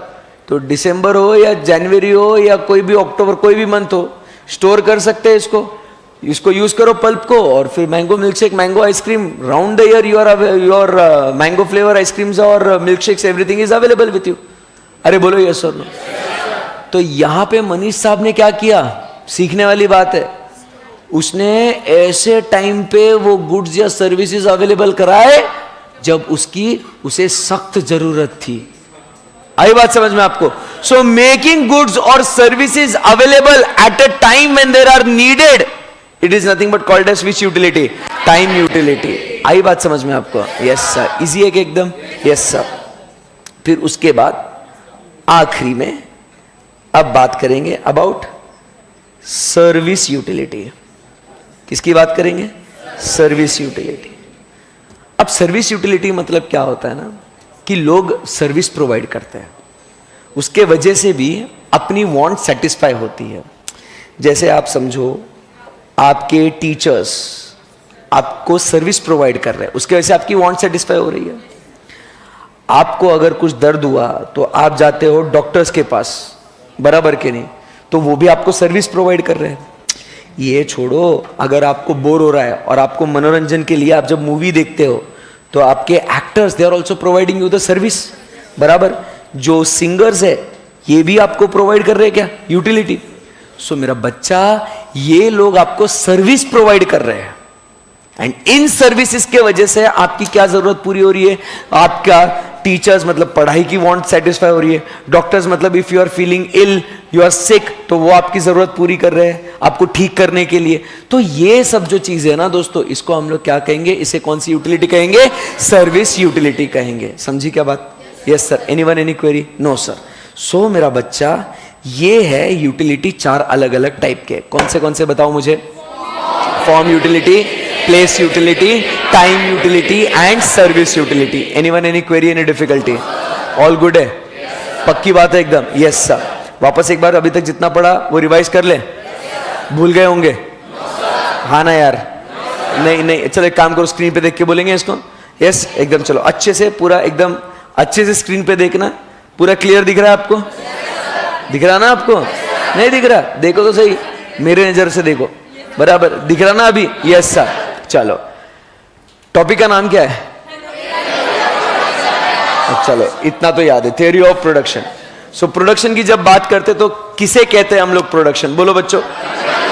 तो दिसंबर हो या जनवरी हो या कोई भी अक्टूबर, कोई भी मंथ हो, स्टोर कर सकते हैं इसको यूज करो पल्प को, और फिर mango milk shake, mango ice cream, round the year your mango flavour ice creams और milk shakes, everything is available with you. अरे बोलो यस और नो? तो यहां पे मनीष साहब ने क्या किया, सीखने वाली बात है, उसने ऐसे टाइम पे वो गुड्स या सर्विसेज अवेलेबल कराए जब उसे सख्त जरूरत थी। आई बात समझ में आपको? सो मेकिंग गुड्स और services available at a time when there are needed, it is nothing but called as which utility? Time utility. आई बात समझ में आपको? Yes sir. इजी है कि एकदम? Yes sir. फिर उसके बाद आखिरी में अब बात करेंगे अबाउट सर्विस यूटिलिटी। किसकी बात करेंगे? Service utility. अब सर्विस यूटिलिटी मतलब क्या होता है ना, कि लोग सर्विस प्रोवाइड करते हैं, उसके वजह से भी अपनी वांट सेटिस्फाई होती है। जैसे आप समझो, आपके टीचर्स आपको सर्विस प्रोवाइड कर रहे हैं, उसके वजह से आपकी वांट सेटिस्फाई हो रही है। आपको अगर कुछ दर्द हुआ तो आप जाते हो डॉक्टर्स के पास, बराबर के नहीं? तो वो भी आपको सर्विस प्रोवाइड कर रहे हैं। ये छोड़ो, अगर आपको बोर हो रहा है और आपको मनोरंजन के लिए आप जब मूवी देखते हो तो आपके actors they are also providing you the service, बराबर? जो सिंगर्स है ये भी आपको प्रोवाइड कर रहे हैं क्या? यूटिलिटी। सो मेरा बच्चा, ये लोग आपको सर्विस प्रोवाइड कर रहे हैं, एंड इन सर्विसेज के वजह से आपकी क्या जरूरत पूरी हो रही है? आपका टीचर्स मतलब पढ़ाई की वांट सेटिस्फाई हो रही है, डॉक्टर्स मतलब if you are feeling ill, you are sick, तो वो आपकी जरूरत पूरी कर रहे हैं आपको ठीक करने के लिए। तो ये सब जो चीजें है ना दोस्तों, इसको हम लोग क्या कहेंगे? इसे कौन सी यूटिलिटी कहेंगे? सर्विस यूटिलिटी कहेंगे। समझी क्या बात? Yes sir. Anyone any query? No sir. So मेरा बच्चा, ये है यूटिलिटी, चार अलग अलग टाइप के। कौन से बताओ मुझे? Form utility, place utility, time utility and service utility. Anyone any query, any difficulty? All good है? पक्की बात है एकदम? Yes sir. वापस एक बार अभी तक जितना पढ़ा वो रिवाइज कर ले। भूल गए होंगे? हाँ ना यार? नहीं, चलो एक काम करो, स्क्रीन पे देख के बोलेंगे इसको। यस एकदम। चलो अच्छे से, पूरा एकदम अच्छे से स्क्रीन पे देखना। पूरा क्लियर दिख रहा है आपको? दिख रहा ना आपको? नहीं दिख रहा? देखो तो सही, मेरे नजर से देखो, बराबर दिख रहा ना अभी? Yes sir. चलो, टॉपिक का नाम क्या है? चलो इतना तो याद है, theory of production. So production की जब बात करते तो किसे कहते हैं हम लोग प्रोडक्शन? बोलो बच्चों।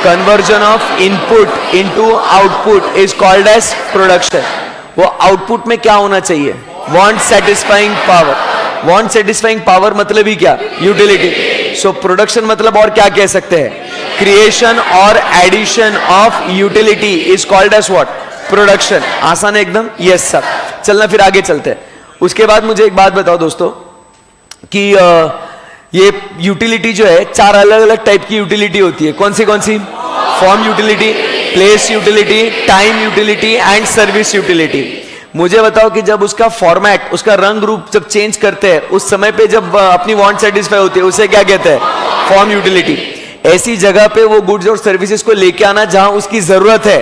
Conversion of input into output is called as production. वो आउटपुट में क्या होना चाहिए? Want satisfying power. Want satisfying power मतलब ही क्या? यूटिलिटी। सो प्रोडक्शन मतलब और क्या कह सकते हैं? क्रिएशन और addition of utility is called as what? Production. आसान है एकदम? Yes sir. चलना फिर आगे चलते हैं। उसके बाद मुझे एक बात बताओ दोस्तों कि ये यूटिलिटी जो है, चार अलग अलग टाइप की यूटिलिटी होती है। कौन सी? Form utility, place utility, time utility and service utility. मुझे बताओ कि जब उसका फॉर्मेट, उसका रंग रूप जब चेंज करते हैं, उस समय पे जब अपनी वांट सेटिस्फाई होती है, उसे क्या कहते हैं? Form utility. ऐसी जगह पे वो गुड्स और सर्विसेज को लेके आना जहां उसकी जरूरत है,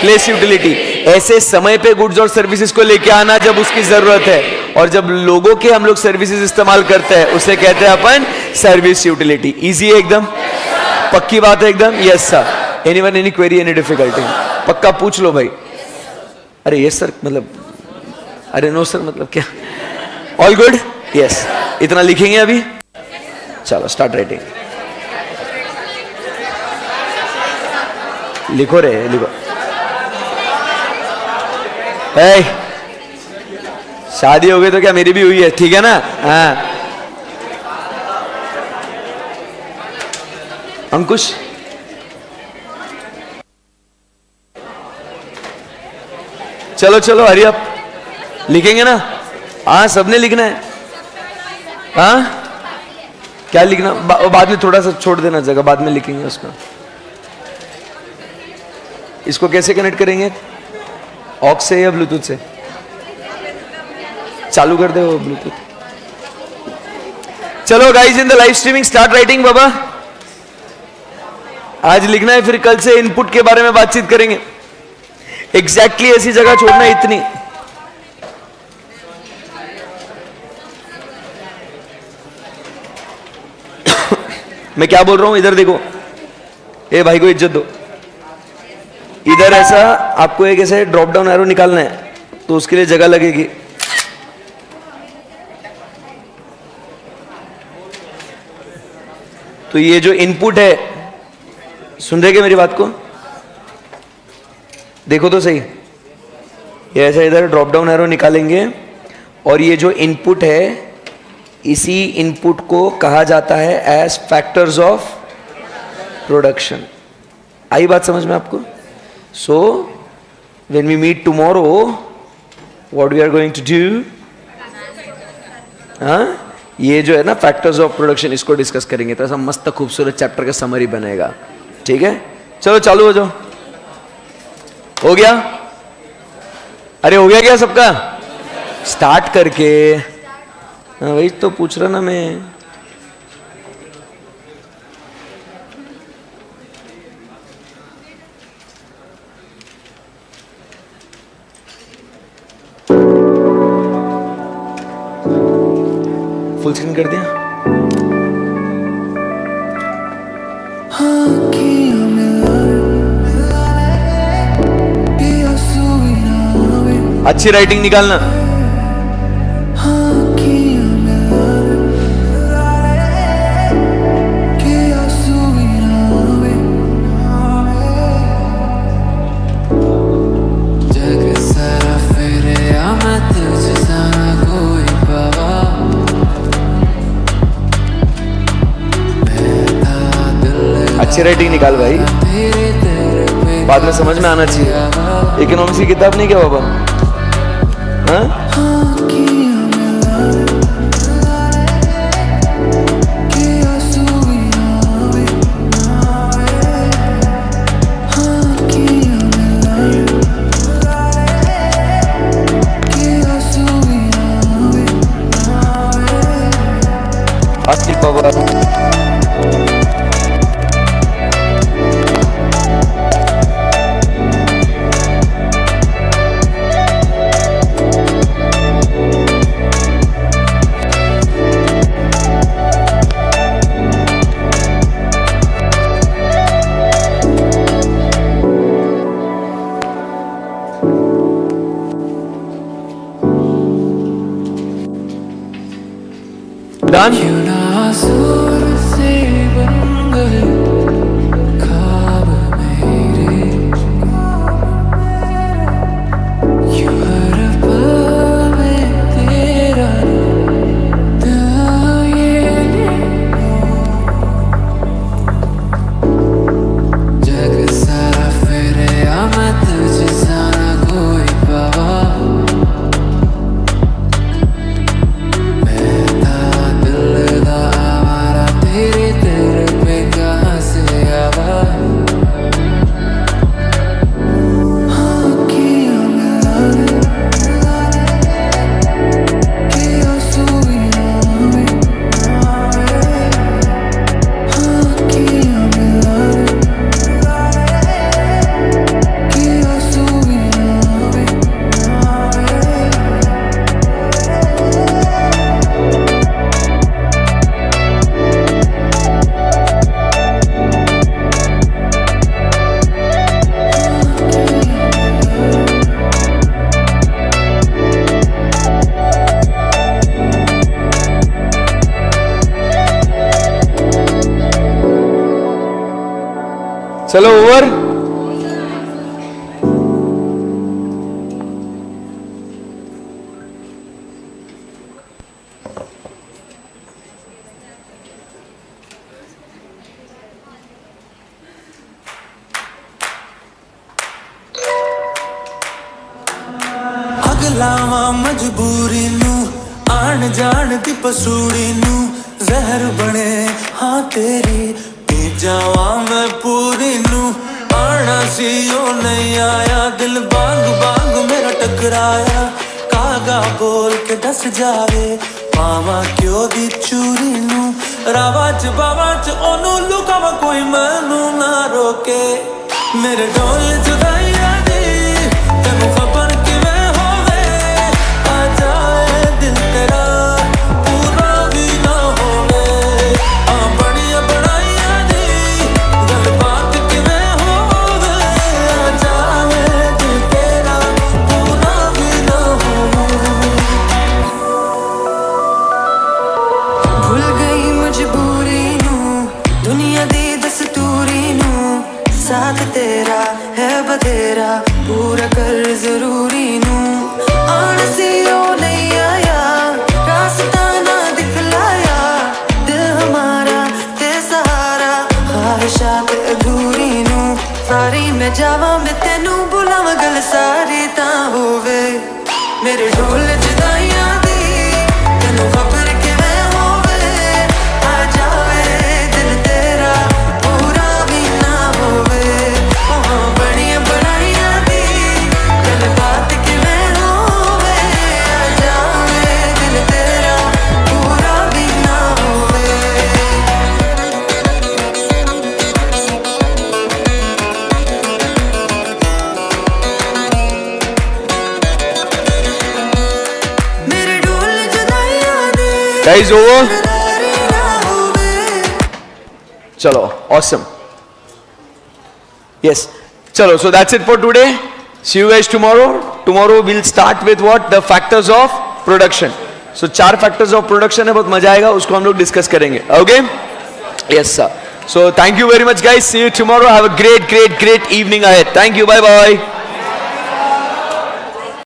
प्लेस यूटिलिटी। ऐसे समय पे गुड्स और सर्विसेज को लेके आना जब उसकी जरूरत है, और जब लोगों के हम लोग सर्विसेज इस्तेमाल करते हैं उसे कहते हैं अपन सर्विस यूटिलिटी। इजी है एकदम? पक्की बात है एकदम? Yes sir. Anyone any query, any difficulty? पक्का पूछ लो भाई। अरे यस सर मतलब, अरे नो सर मतलब क्या? All good? यस। इतना लिखेंगे अभी? चलो स्टार्ट राइटिंग। लिखो रे, लिखो। शादी हो गई तो क्या मेरी भी हुई है, ठीक है ना? हाँ। अंकुश, चलो हरी अप। लिखेंगे ना? हाँ सबने लिखना है। हाँ क्या लिखना बाद में थोड़ा सा छोड़ देना जगह, बाद में लिखेंगे उसका। इसको कैसे कनेक्ट करेंगे, ऑक्स से या ब्लूटूथ से? चालू कर दे वो ब्लूटूथ। चलो guys, in the live streaming start writing बाबा। आज लिखना है, फिर कल से इनपुट के बारे में बातचीत करेंगे। एग्जैक्टली ऐसी जगह छोड़ना है, इतनी। मैं क्या बोल रहा हूं, इधर देखो। ए भाई को इज्जत दो। इधर ऐसा आपको एक ऐसे ड्रॉप डाउन एरो निकालना है, तो उसके लिए जगह लगेगी। तो ये जो इनपुट है, सुन रहे क्या मेरी बात को? देखो तो सही, ये ऐसा इधर ड्रॉप डाउन एरो निकालेंगे, और ये जो इनपुट है, इसी इनपुट को कहा जाता है एज फैक्टर्स ऑफ प्रोडक्शन। आई बात समझ में आपको? So when we meet tomorrow, what we are going to do, ये जो है ना फैक्टर्स ऑफ प्रोडक्शन, इसको डिस्कस करेंगे। तो ऐसा मस्त खूबसूरत चैप्टर का समरी बनेगा। ठीक है, चलो चालू हो जाओ। हो गया? अरे हो गया क्या सबका? स्टार्ट करके, हाँ वही तो पूछ रहा ना मैं। फुल स्क्रीन कर दिया? अच्छी राइटिंग निकालना। अच्छी राइटिंग निकाल भाई, बाद में समझ में आना चाहिए। इकोनॉमिक्स की किताब नहीं क्या बाबा? हाँ? अच्छी बाबा। Done? चलो ओवर। अगलावा मजबूरी नू आन जान दी पसूड़ी नू ਜ਼ਹਿਰ ਬਣੇ ਹਾਂ ਤੇਰੀ ਪੀ ਜਾਵਾਂ ਮੈਂ ਪੂਰੀ ਨੂੰ ਆਣਾ ਸੀ ਉਹ ਨਹੀਂ ਆਇਆ ਦਿਲ ਬਾਗ ਬਾਗ ਮੇਰਾ ਟਕਰਾਇਆ ਕਾਗਾ ਬੋਲ ਕੇ ਦੱਸ ਜਾਵੇ ਪਾਵਾਂ ਕਿਉਂ ਦੀ ਚੂਰੀ ਨੂੰ ਰਾਵਾਂ ਚ ਬਾਵਾਂ ਚ ਉਹਨੂੰ ਲੁਕਾਵਾਂ ਕੋਈ ਮੈਨੂੰ ਨਾ ਰੋਕੇ ਮੇਰੇ ਢੋਲ ਜੁਦਾਈਆਂ ਦੀ ਤੈਨੂੰ ਖਬਰ ਕਿਵੇਂ ਹੋਵੇ ਆ ਜਾਏ ਦਿਲ ਤੇਰਾ ਪੂਰਾ ਵੀ ਨਾ ਹੋਵੇ ਆ ਬਣੀਆਂ ਬਣਾਈਆਂ ਦੀ ਗੱਲਬਾਤ ਕਿਵੇਂ ਹੋਵੇ ਆ ਜਾਏ ਦਿਲ ਤੇਰਾ ਪੂਰਾ ਵੀ ਨਾ ਹੋਵੇ ਭੁੱਲ ਗਈ ਮਜਬੂਰੀ ਨੂੰ ਦੁਨੀਆ ਦੀ ਦਸਤੂਰੀ ਨੂੰ साथ तेरा है बतेरा पूरा कर जरूरी नू आन सी ओ नहीं आया रास्ता ना दिखलाया दिल हमारा ते सहारा ख्वाहिशात अधूरी नू सारी मैं जावा मैं तेनू बुलावा गल सारी ता होवे मेरे ढोल जुदाइयां दी तेनू खबर किवें होवे आ जावे दिल तेरा पूरा भी ना होवे ਬਣੀਆਂ ਬਣਾਈਆਂ ਦੀ ਗੱਲਬਾਤ ਕਿਵੇਂ ਹੋਵੇ ਆ ਜਾਵੇ ਦਿਲ ਤੇਰਾ ਪੂਰਾ ਵੀ ਨਾ ਹੋਵੇ ਮੇਰੇ ਢੋਲ ਜੁਦਾਈਆਂ ਦੇ Guys, over. ਨਾ ਹੋਵੇ Chalo, awesome. Yes. Chalo, so that's it for today. See you guys tomorrow. Tomorrow we'll start with what? The factors of production. So 4 factors of production है, बहुत मजा आएगा, उसको हम लोग डिस्कस करेंगे. Okay? Yes, sir. So thank you very much, guys. See you tomorrow. Have a great evening ahead. Thank you. Bye bye.